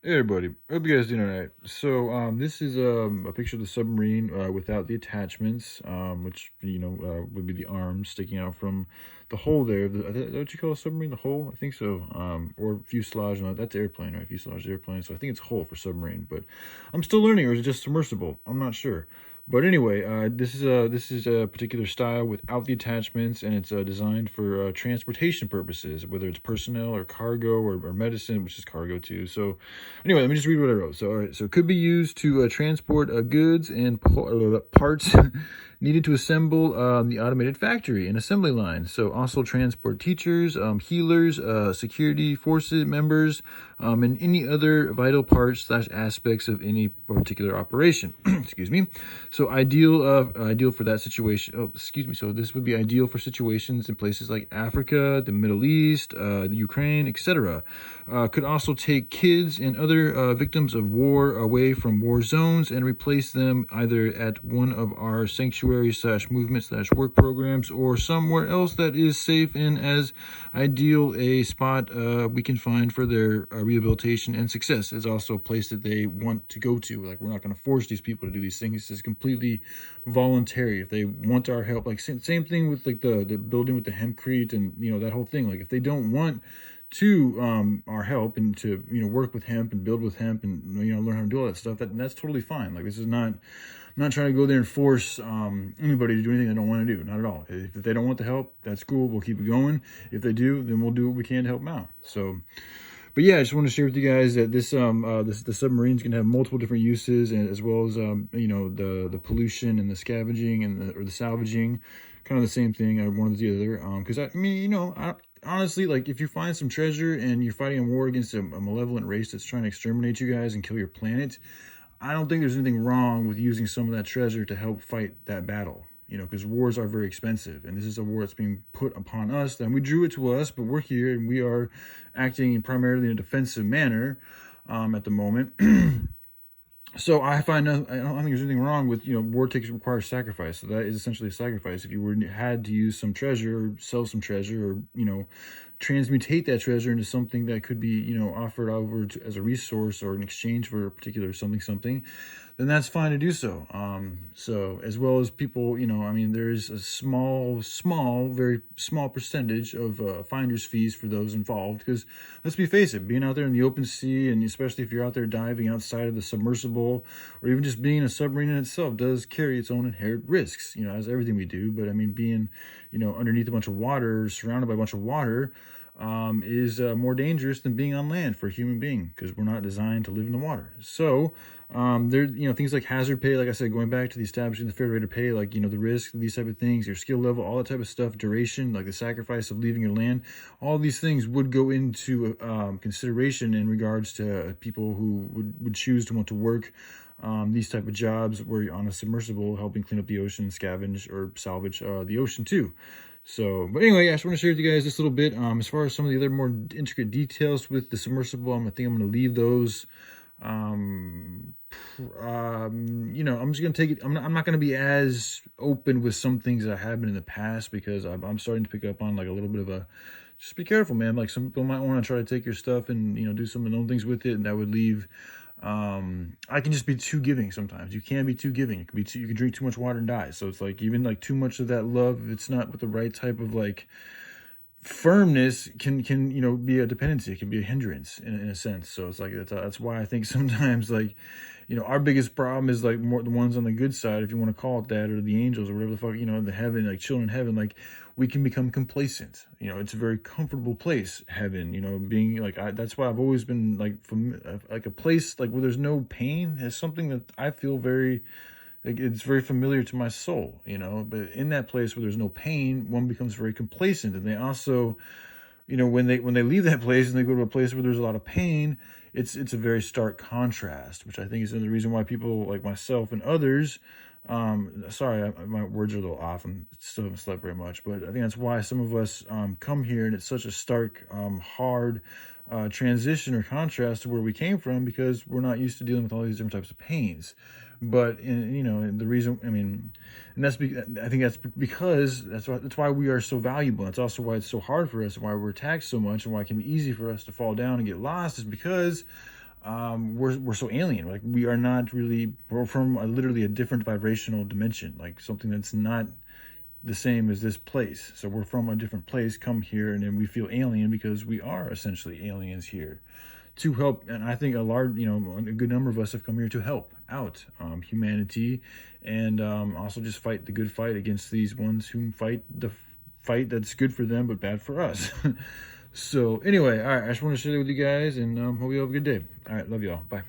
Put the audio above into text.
Hey everybody, hope you guys doing alright. So this is a picture of the submarine without the attachments, which would be the arms sticking out from the hull there. Is that what you call a submarine? The hull? I think so. Or fuselage. No, that's airplane, right? Fuselage is airplane. So I think it's hull for submarine. But I'm still learning, or is it just submersible? I'm not sure. But anyway, this is a particular style without the attachments, and it's designed for transportation purposes, whether it's personnel or cargo or medicine, which is cargo too. So anyway, let me just read what I wrote. So, all right, so it could be used to transport goods and parts needed to assemble the automated factory and assembly line. So, also transport teachers, healers, security forces members, and any other vital parts slash aspects of any particular operation. Excuse me. So, ideal for that situation. Oh, excuse me. So, this would be ideal for situations in places like Africa, the Middle East, the Ukraine, etc. Could also take kids and other victims of war away from war zones and replace them either at one of our sanctuary slash movement slash work programs or somewhere else that is safe and as ideal a spot we can find for their rehabilitation and success. It's also a place that they want to go to. Like, we're not going to force these people to do these things. This is completely voluntary. If they want our help, like same thing with like the building with the hempcrete and that whole thing. Like, if they don't want to our help and to work with hemp and build with hemp and learn how to do all that stuff, that's totally fine. Like, this is not, I'm not trying to go there and force anybody to do anything they don't want to do. Not at all. If they don't want the help, that's cool. We'll keep it going. If they do, then we'll do what we can to help them out. So, but yeah, I just want to share with you guys that the submarine's gonna have multiple different uses, and as well as the pollution and the scavenging and the salvaging, kind of the same thing. One or the other. Because I mean, honestly, like, if you find some treasure and you're fighting a war against a malevolent race that's trying to exterminate you guys and kill your planet, I don't think there's anything wrong with using some of that treasure to help fight that battle. Because wars are very expensive, and this is a war that's being put upon us. And we drew it to us, but we're here and we are acting primarily in a defensive manner at the moment. So I find I don't think there's anything wrong with war requires sacrifice. So that is essentially a sacrifice. If you had to use some treasure or sell some treasure, or transmutate that treasure into something that could be offered over as a resource or in exchange for a particular something, then that's fine to do so. So as well as people, I mean, there is a very small percentage of finder's fees for those involved. Because let's face it, being out there in the open sea, and especially if you're out there diving outside of the submersible, or even just being a submarine in itself, does carry its own inherent risks. As everything we do. But I mean, being underneath a bunch of water, surrounded by a bunch of water, is more dangerous than being on land for a human being, because we're not designed to live in the water. So there, things like hazard pay, like I said, going back to the establishing the fair rate of pay, like the risk, these type of things, your skill level, all that type of stuff, duration, like the sacrifice of leaving your land, all these things would go into consideration in regards to people who would choose to want to work these type of jobs where you're on a submersible helping clean up the ocean, scavenge or salvage the ocean too. So, but anyway, I just want to share with you guys this little bit. As far as some of the other more intricate details with the submersible, I think I'm going to leave those. I'm just going to take it. I'm not going to be as open with some things that I have been in the past, because I'm starting to pick up on like a little bit of a, just be careful, man. Like, some people might want to try to take your stuff and, do some of their own things with it. And that would leave, I can just be too giving sometimes. You can be too giving. You can drink too much water and die. So it's like, even like too much of that love, if it's not with the right type of like firmness, can be a dependency. It can be a hindrance in a sense. So it's like, that's why I think sometimes, like, our biggest problem is like more the ones on the good side, if you want to call it that, or the angels or whatever the fuck, the heaven, like children in heaven, like, we can become complacent. It's a very comfortable place, heaven, being like, that's why I've always been like, from like a place like where there's no pain is something that I feel very, like, it's very familiar to my soul, but in that place where there's no pain, one becomes very complacent. And they also, when they leave that place and they go to a place where there's a lot of pain, it's a very stark contrast, which I think is the reason why people like myself and others, sorry, my words are a little off. I still haven't slept very much, but I think that's why some of us come here, and it's such a stark, hard transition or contrast to where we came from, because we're not used to dealing with all these different types of pains. But the reason, I mean, and I think that's because that's why we are so valuable. That's also why it's so hard for us, and why we're attacked so much, and why it can be easy for us to fall down and get lost, is because we're so alien. Like, we are not really, we're from literally a different vibrational dimension, like something that's not the same as this place. So we're from a different place, come here, and then we feel alien because we are essentially aliens here to help. And I think a large, a good number of us have come here to help out humanity, and also just fight the good fight against these ones who fight the fight that's good for them but bad for us. So anyway, all right, I just want to share that with you guys, and hope you have a good day. All right, love y'all. Bye.